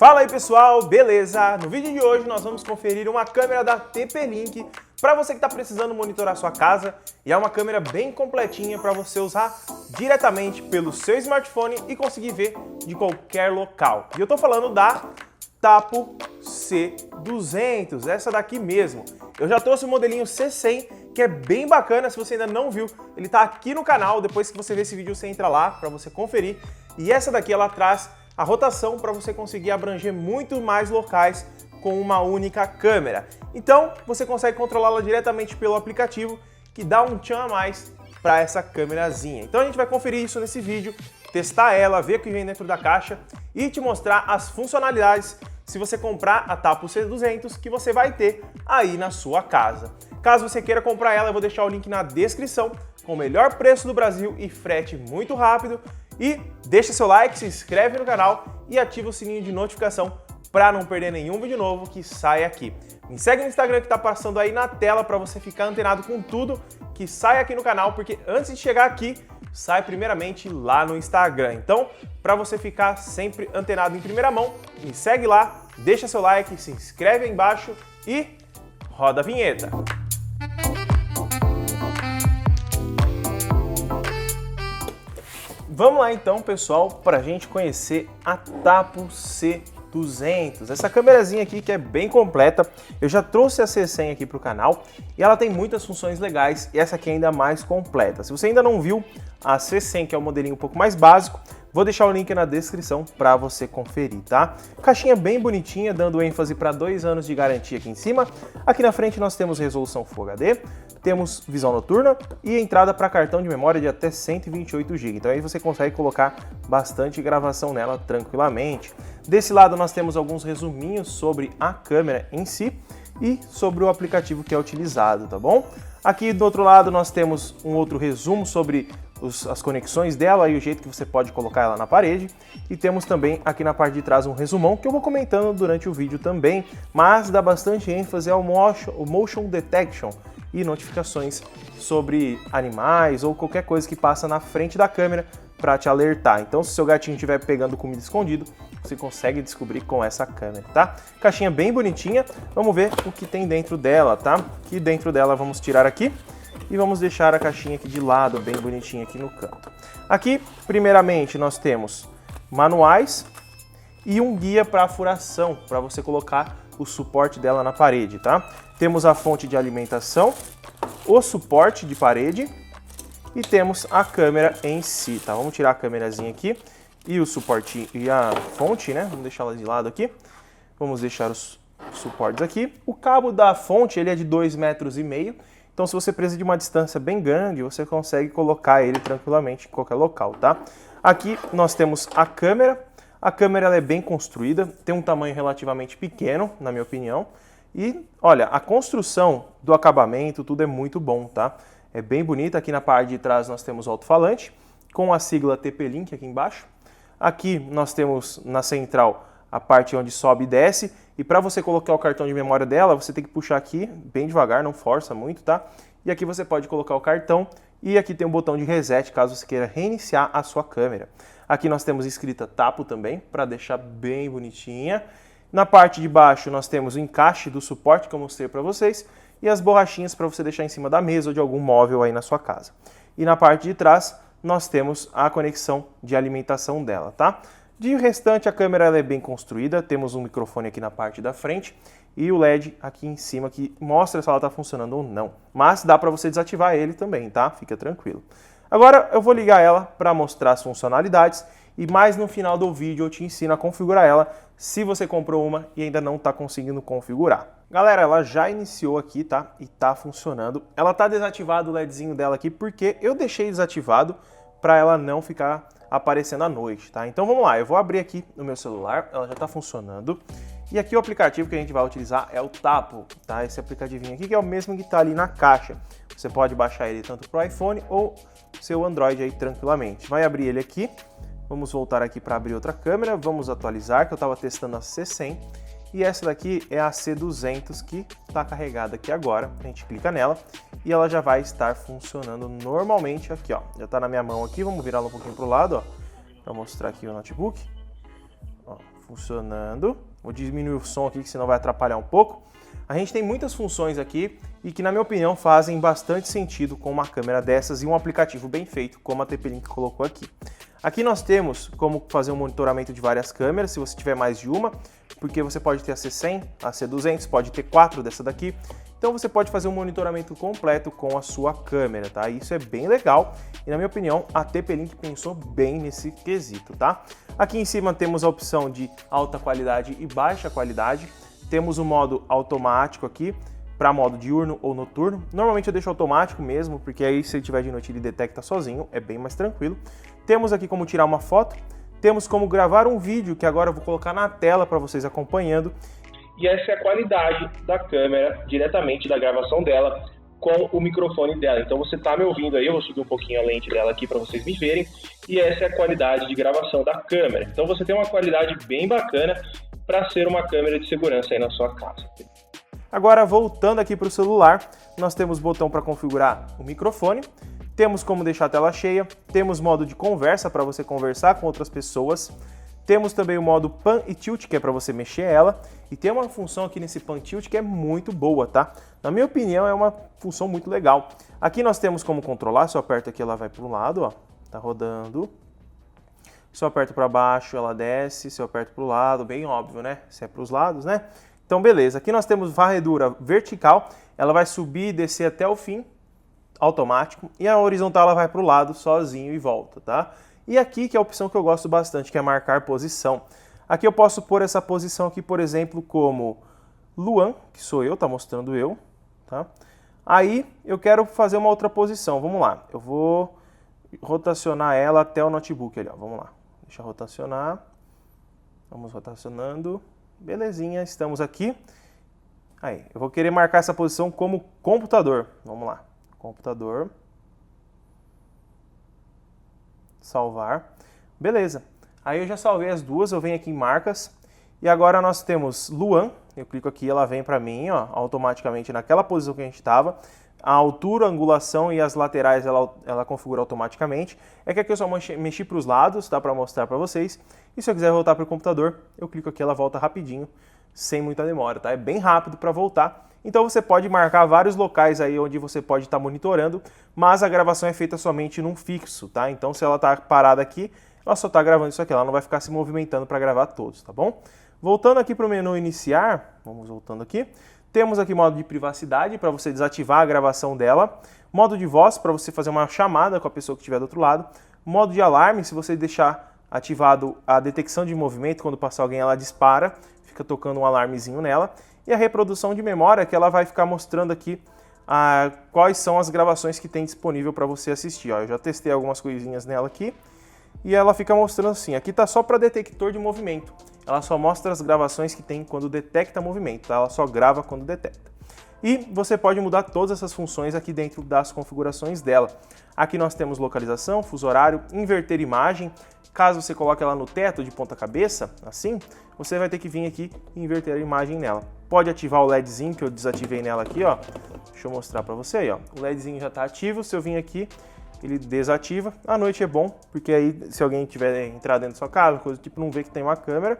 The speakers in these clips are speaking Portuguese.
Fala aí pessoal, beleza? No vídeo de hoje nós vamos conferir uma câmera da TP-Link para você que está precisando monitorar sua casa, e é uma câmera bem completinha para você usar diretamente pelo seu smartphone e conseguir ver de qualquer local. E eu estou falando da Tapo C200, essa daqui mesmo. Eu já trouxe o modelinho C100, que é bem bacana. Se você ainda não viu, ele está aqui no canal. Depois que você ver esse vídeo, você entra lá para você conferir. E essa daqui ela traz a rotação para você conseguir abranger muito mais locais com uma única câmera. Então você consegue controlá-la diretamente pelo aplicativo, que dá um tchan a mais para essa câmerazinha. Então a gente vai conferir isso nesse vídeo, testar ela, ver o que vem dentro da caixa e te mostrar as funcionalidades se você comprar a Tapo C200 que você vai ter aí na sua casa. Caso você queira comprar ela, eu vou deixar o link na descrição com o melhor preço do Brasil e frete muito rápido. E deixa seu like, se inscreve no canal e ativa o sininho de notificação para não perder nenhum vídeo novo que sai aqui. Me segue no Instagram que está passando aí na tela para você ficar antenado com tudo que sai aqui no canal, porque antes de chegar aqui, sai primeiramente lá no Instagram. Então, para você ficar sempre antenado em primeira mão, me segue lá, deixa seu like, se inscreve aí embaixo e roda a vinheta. Vamos lá então, pessoal, para a gente conhecer a Tapo C200. Essa câmerazinha aqui que é bem completa. Eu já trouxe a C100 aqui para o canal e ela tem muitas funções legais, e essa aqui é ainda mais completa. Se você ainda não viu a C100, que é o modelinho um pouco mais básico, vou deixar o link na descrição para você conferir, tá? Caixinha bem bonitinha, dando ênfase para 2 anos de garantia aqui em cima. Aqui na frente nós temos resolução Full HD, temos visão noturna e entrada para cartão de memória de até 128 GB. Então aí você consegue colocar bastante gravação nela tranquilamente. Desse lado nós temos alguns resuminhos sobre a câmera em si e sobre o aplicativo que é utilizado, tá bom? Aqui do outro lado nós temos um outro resumo sobre as conexões dela e o jeito que você pode colocar ela na parede. E temos também aqui na parte de trás um resumão que eu vou comentando durante o vídeo também, mas dá bastante ênfase ao motion detection e notificações sobre animais ou qualquer coisa que passa na frente da câmera para te alertar. Então, se seu gatinho estiver pegando comida escondido, você consegue descobrir com essa câmera, tá? Caixinha bem bonitinha. Vamos ver o que tem dentro dela, tá? Aqui dentro dela vamos tirar aqui e vamos deixar a caixinha aqui de lado, bem bonitinha aqui no canto. Aqui, primeiramente, nós temos manuais e um guia para furação, para você colocar o suporte dela na parede, tá? Temos a fonte de alimentação, o suporte de parede e temos a câmera em si, tá? Vamos tirar a câmerazinha aqui e o suporte e a fonte, né? Vamos deixar ela de lado aqui. Vamos deixar os suportes aqui. O cabo da fonte, ele é de 2,5 metros. Então, se você precisa de uma distância bem grande, você consegue colocar ele tranquilamente em qualquer local, tá? Aqui nós temos a câmera. A câmera ela é bem construída, tem um tamanho relativamente pequeno, na minha opinião. E, olha, a construção do acabamento, tudo é muito bom, tá? É bem bonita. Aqui na parte de trás nós temos o alto-falante, com a sigla TP-Link aqui embaixo. Aqui nós temos na central a parte onde sobe e desce. E para você colocar o cartão de memória dela, você tem que puxar aqui bem devagar, não força muito, tá? E aqui você pode colocar o cartão e aqui tem um botão de reset, caso você queira reiniciar a sua câmera. Aqui nós temos escrita Tapo também, para deixar bem bonitinha. Na parte de baixo nós temos o encaixe do suporte que eu mostrei para vocês e as borrachinhas para você deixar em cima da mesa ou de algum móvel aí na sua casa. E na parte de trás nós temos a conexão de alimentação dela, tá? De restante, a câmera ela é bem construída, temos um microfone aqui na parte da frente e o LED aqui em cima que mostra se ela está funcionando ou não. Mas dá para você desativar ele também, tá? Fica tranquilo. Agora eu vou ligar ela para mostrar as funcionalidades e mais no final do vídeo eu te ensino a configurar ela se você comprou uma e ainda não está conseguindo configurar. Galera, ela já iniciou aqui, tá? E tá funcionando. Ela tá desativado o LEDzinho dela aqui porque eu deixei desativado para ela não ficar aparecendo à noite, tá? Então vamos lá, eu vou abrir aqui no meu celular, ela já tá funcionando. E aqui o aplicativo que a gente vai utilizar é o Tapo, tá? Esse aplicativinho aqui que é o mesmo que tá ali na caixa. Você pode baixar ele tanto pro iPhone ou seu Android aí tranquilamente. Vai abrir ele aqui, vamos voltar aqui para abrir outra câmera, vamos atualizar, que eu tava testando a C100. E essa daqui é a C200 que está carregada aqui agora. A gente clica nela e ela já vai estar funcionando normalmente aqui, ó. Já está na minha mão aqui, vamos virar ela um pouquinho para o lado, ó, para mostrar aqui o notebook. Ó, funcionando. Vou diminuir o som aqui, que senão vai atrapalhar um pouco. A gente tem muitas funções aqui e que, na minha opinião, fazem bastante sentido com uma câmera dessas e um aplicativo bem feito, como a TP-Link colocou aqui. Aqui nós temos como fazer um monitoramento de várias câmeras, se você tiver mais de uma, porque você pode ter a C100, a C200, pode ter 4 dessa daqui. Então você pode fazer um monitoramento completo com a sua câmera, tá? Isso é bem legal e, na minha opinião, a TP-Link pensou bem nesse quesito, tá? Aqui em cima temos a opção de alta qualidade e baixa qualidade. Temos o modo automático aqui, para modo diurno ou noturno. Normalmente eu deixo automático mesmo, porque aí se ele tiver de noite ele detecta sozinho, é bem mais tranquilo. Temos aqui como tirar uma foto, temos como gravar um vídeo, que agora eu vou colocar na tela para vocês acompanhando. E essa é a qualidade da câmera, diretamente da gravação dela, com o microfone dela. Então você está me ouvindo aí, eu vou subir um pouquinho a lente dela aqui para vocês me verem. E essa é a qualidade de gravação da câmera. Então você tem uma qualidade bem bacana para ser uma câmera de segurança aí na sua casa. Agora, voltando aqui para o celular, nós temos botão para configurar o microfone, temos como deixar a tela cheia, temos modo de conversa para você conversar com outras pessoas, temos também o modo Pan e Tilt, que é para você mexer ela, e tem uma função aqui nesse Pan Tilt que é muito boa, tá? Na minha opinião, é uma função muito legal. Aqui nós temos como controlar, se eu aperto aqui ela vai para um lado, ó, tá rodando. Se eu aperto para baixo, ela desce. Se eu aperto para o lado, bem óbvio, né? Se é para os lados, né? Então, beleza. Aqui nós temos varredura vertical. Ela vai subir e descer até o fim, automático. E a horizontal ela vai para o lado, sozinho e volta, tá? E aqui que é a opção que eu gosto bastante, que é marcar posição. Aqui eu posso pôr essa posição aqui, por exemplo, como Luan, que sou eu, tá mostrando eu, tá? Aí eu quero fazer uma outra posição. Vamos lá. Eu vou rotacionar ela até o notebook ali, ó. Vamos lá. Deixa eu rotacionar. Vamos rotacionando. Belezinha, estamos aqui. Aí, eu vou querer marcar essa posição como computador. Vamos lá. Computador. Salvar. Beleza. Aí eu já salvei as duas, eu venho aqui em marcas. E agora nós temos Luan. Eu clico aqui, ela vem para mim, ó, automaticamente naquela posição que a gente estava. A altura, a angulação e as laterais ela configura automaticamente. É que aqui eu só mexi para os lados, tá, para mostrar para vocês. E se eu quiser voltar para o computador, eu clico aqui, ela volta rapidinho, sem muita demora, tá? É bem rápido para voltar. Então você pode marcar vários locais aí onde você pode estar monitorando, mas a gravação é feita somente num fixo, tá? Então se ela está parada aqui, ela só está gravando isso aqui, ela não vai ficar se movimentando para gravar todos, tá bom? Voltando aqui para o menu iniciar, vamos voltando aqui. Temos aqui modo de privacidade para você desativar a gravação dela, modo de voz para você fazer uma chamada com a pessoa que estiver do outro lado, modo de alarme, se você deixar ativado a detecção de movimento, quando passar alguém ela dispara, fica tocando um alarmezinho nela, e a reprodução de memória, que ela vai ficar mostrando aqui quais são as gravações que tem disponível para você assistir. Ó, eu já testei algumas coisinhas nela aqui, e ela fica mostrando assim, aqui está só para detector de movimento. Ela só mostra as gravações que tem quando detecta movimento, tá? Ela só grava quando detecta. E você pode mudar todas essas funções aqui dentro das configurações dela. Aqui nós temos localização, fuso horário, inverter imagem. Caso você coloque ela no teto de ponta cabeça, assim, você vai ter que vir aqui e inverter a imagem nela. Pode ativar o LEDzinho que eu desativei nela aqui, ó. Deixa eu mostrar para você aí, ó. O LEDzinho já está ativo, se eu vim aqui, ele desativa. À noite é bom, porque aí se alguém tiver entrar dentro da sua casa, coisa do tipo, não vê que tem uma câmera.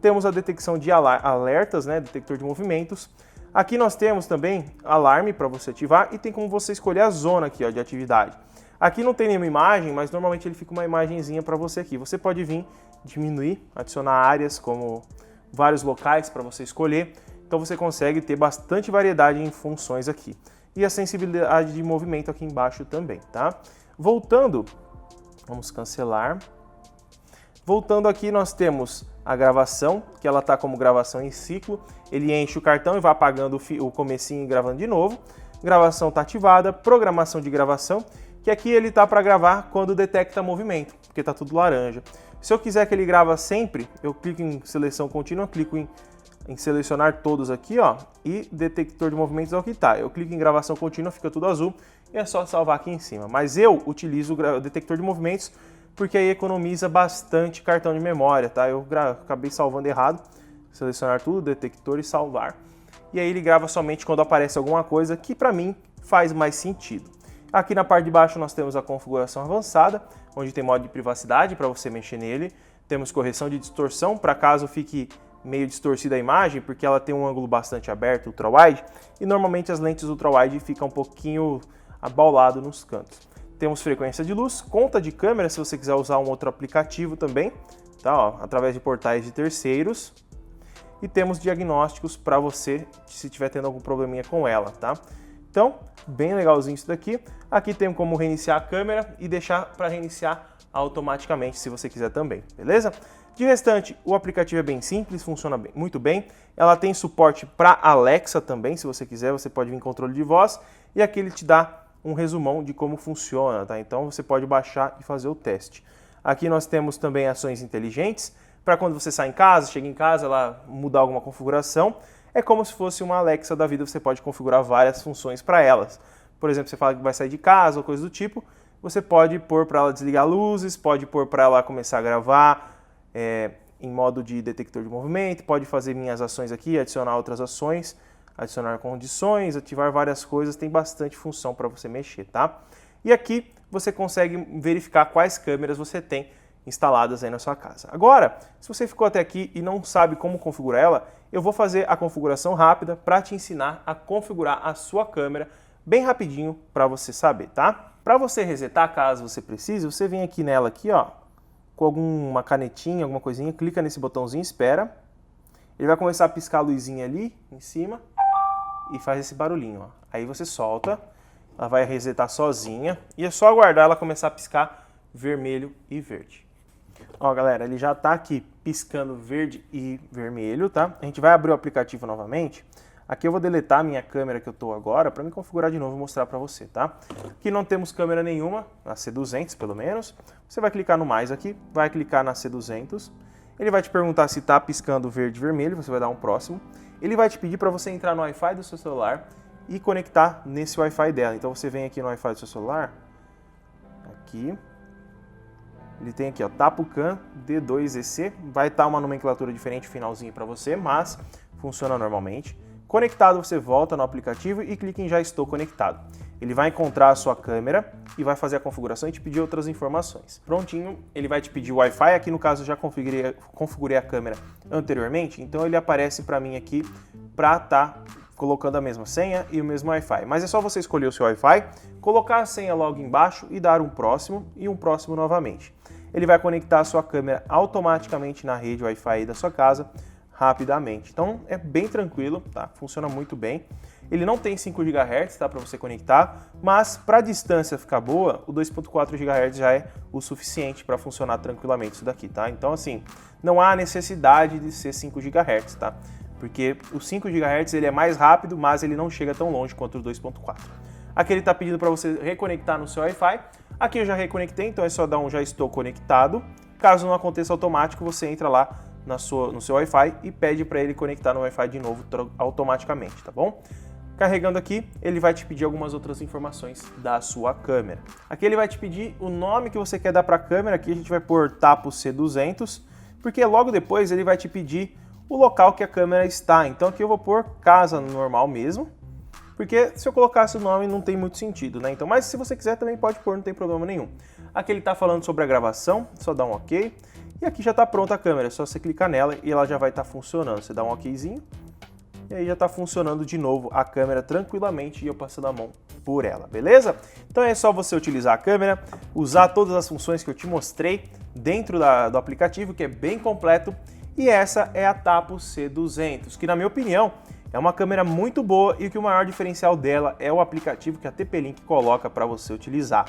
Temos a detecção de alertas, né, detector de movimentos. Aqui nós temos também alarme para você ativar e tem como você escolher a zona aqui, ó, de atividade. Aqui não tem nenhuma imagem, mas normalmente ele fica uma imagenzinha para você aqui. Você pode vir diminuir, adicionar áreas como vários locais para você escolher. Então você consegue ter bastante variedade em funções aqui. E a sensibilidade de movimento aqui embaixo também, tá? Voltando, vamos cancelar. Voltando aqui nós temos a gravação, que ela está como gravação em ciclo. Ele enche o cartão e vai apagando o comecinho e gravando de novo. Gravação está ativada, programação de gravação, que aqui ele está para gravar quando detecta movimento, porque está tudo laranja. Se eu quiser que ele grava sempre, eu clico em seleção contínua, clico em selecionar todos aqui, ó, e detector de movimentos é o que tá. Eu clico em gravação contínua, fica tudo azul, e é só salvar aqui em cima. Mas eu utilizo o detector de movimentos porque aí economiza bastante cartão de memória, tá? Eu acabei salvando errado, selecionar tudo, detector e salvar. E aí ele grava somente quando aparece alguma coisa que para mim faz mais sentido. Aqui na parte de baixo nós temos a configuração avançada, onde tem modo de privacidade para você mexer nele. Temos correção de distorção, para caso fique meio distorcida a imagem, porque ela tem um ângulo bastante aberto, ultra-wide, e normalmente as lentes ultra-wide ficam um pouquinho abaulado nos cantos. Temos frequência de luz, conta de câmera, se você quiser usar um outro aplicativo também, tá? Ó, através de portais de terceiros. E temos diagnósticos para você, se estiver tendo algum probleminha com ela, tá? Então, bem legalzinho isso daqui. Aqui tem como reiniciar a câmera e deixar para reiniciar automaticamente, se você quiser também, beleza? De restante, o aplicativo é bem simples, funciona muito bem. Ela tem suporte para Alexa também, se você quiser, você pode vir em controle de voz. E aqui ele te dá um resumão de como funciona, tá? Então você pode baixar e fazer o teste. Aqui nós temos também ações inteligentes, para quando você sai em casa, chega em casa, ela mudar alguma configuração. É como se fosse uma Alexa da vida, você pode configurar várias funções para elas. Por exemplo, você fala que vai sair de casa ou coisa do tipo, você pode pôr para ela desligar luzes, pode pôr para ela começar a gravar em modo de detector de movimento, pode fazer minhas ações aqui, adicionar outras ações, adicionar condições, ativar várias coisas, tem bastante função para você mexer, tá? E aqui você consegue verificar quais câmeras você tem instaladas aí na sua casa. Agora, se você ficou até aqui e não sabe como configurar ela, eu vou fazer a configuração rápida para te ensinar a configurar a sua câmera bem rapidinho para você saber, tá? Para você resetar, caso você precise, você vem aqui nela aqui, ó, com alguma canetinha, alguma coisinha, clica nesse botãozinho, espera. Ele vai começar a piscar a luzinha ali em cima e faz esse barulhinho, ó. Aí você solta, ela vai resetar sozinha e é só aguardar ela começar a piscar vermelho e verde. Ó, galera, ele já tá aqui piscando verde e vermelho, tá? A gente vai abrir o aplicativo novamente. Aqui eu vou deletar a minha câmera que eu tô agora para me configurar de novo e mostrar para você, tá? Aqui não temos câmera nenhuma, a C200 pelo menos. Você vai clicar no mais aqui, vai clicar na C200. Ele vai te perguntar se tá piscando verde e vermelho, você vai dar um próximo. Ele vai te pedir para você entrar no Wi-Fi do seu celular e conectar nesse Wi-Fi dela. Então você vem aqui no Wi-Fi do seu celular, aqui. Ele tem aqui, ó, Tapucan D2EC, vai estar uma nomenclatura diferente, finalzinho para você, mas funciona normalmente. Conectado, você volta no aplicativo e clica em Já estou conectado. Ele vai encontrar a sua câmera e vai fazer a configuração e te pedir outras informações. Prontinho, ele vai te pedir o Wi-Fi, aqui no caso eu já configurei a câmera anteriormente, então ele aparece para mim aqui para estar colocando a mesma senha e o mesmo Wi-Fi. Mas é só você escolher o seu Wi-Fi, colocar a senha logo embaixo e dar um próximo e um próximo novamente. Ele vai conectar a sua câmera automaticamente na rede Wi-Fi da sua casa rapidamente. Então é bem tranquilo, tá? Funciona muito bem. Ele não tem 5 GHz, tá, para você conectar, mas para a distância ficar boa, o 2.4 GHz já é o suficiente para funcionar tranquilamente isso daqui, tá? Então assim, não há necessidade de ser 5 GHz, tá? Porque o 5 GHz ele é mais rápido, mas ele não chega tão longe quanto o 2.4. Aqui ele está pedindo para você reconectar no seu Wi-Fi. Aqui eu já reconectei, então é só dar um já estou conectado. Caso não aconteça automático, você entra lá no seu Wi-Fi e pede para ele conectar no Wi-Fi de novo automaticamente, tá bom? Carregando aqui, ele vai te pedir algumas outras informações da sua câmera. Aqui ele vai te pedir o nome que você quer dar para a câmera, aqui a gente vai pôr Tapo C200, porque logo depois ele vai te pedir o local que a câmera está. Então aqui eu vou pôr casa normal mesmo, porque se eu colocasse o nome não tem muito sentido, né? Então, mas se você quiser também pode pôr, não tem problema nenhum. Aqui ele está falando sobre a gravação, só dá um OK. E aqui já está pronta a câmera, é só você clicar nela e ela já vai estar funcionando. Você dá um OKzinho e aí já está funcionando de novo a câmera tranquilamente e eu passando a mão por ela, beleza? Então é só você utilizar a câmera, usar todas as funções que eu te mostrei dentro do aplicativo, que é bem completo. E essa é a Tapo C200, que na minha opinião é uma câmera muito boa e que o maior diferencial dela é o aplicativo que a TP-Link coloca para você utilizar.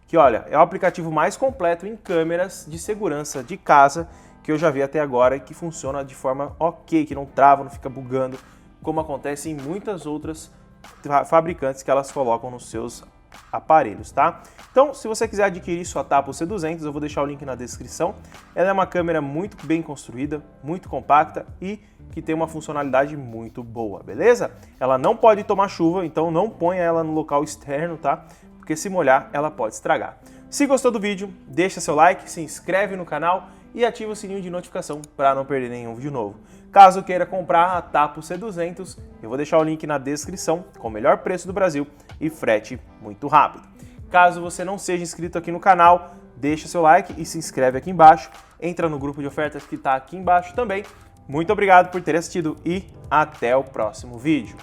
Que olha, é o aplicativo mais completo em câmeras de segurança de casa que eu já vi até agora e que funciona de forma ok, que não trava, não fica bugando, como acontece em muitas outras fabricantes que elas colocam nos seus aparelhos, tá? Então, se você quiser adquirir sua Tapo C200, eu vou deixar o link na descrição. Ela é uma câmera muito bem construída, muito compacta e que tem uma funcionalidade muito boa, beleza? Ela não pode tomar chuva, então não ponha ela no local externo, tá? Porque se molhar, ela pode estragar. Se gostou do vídeo, deixa seu like, se inscreve no canal e ativa o sininho de notificação para não perder nenhum vídeo novo. Caso queira comprar a Tapo C200, eu vou deixar o link na descrição com o melhor preço do Brasil e frete muito rápido. Caso você não seja inscrito aqui no canal, deixa seu like e se inscreve aqui embaixo entra no grupo de ofertas que está aqui embaixo também. Muito obrigado por ter assistido e até o próximo vídeo.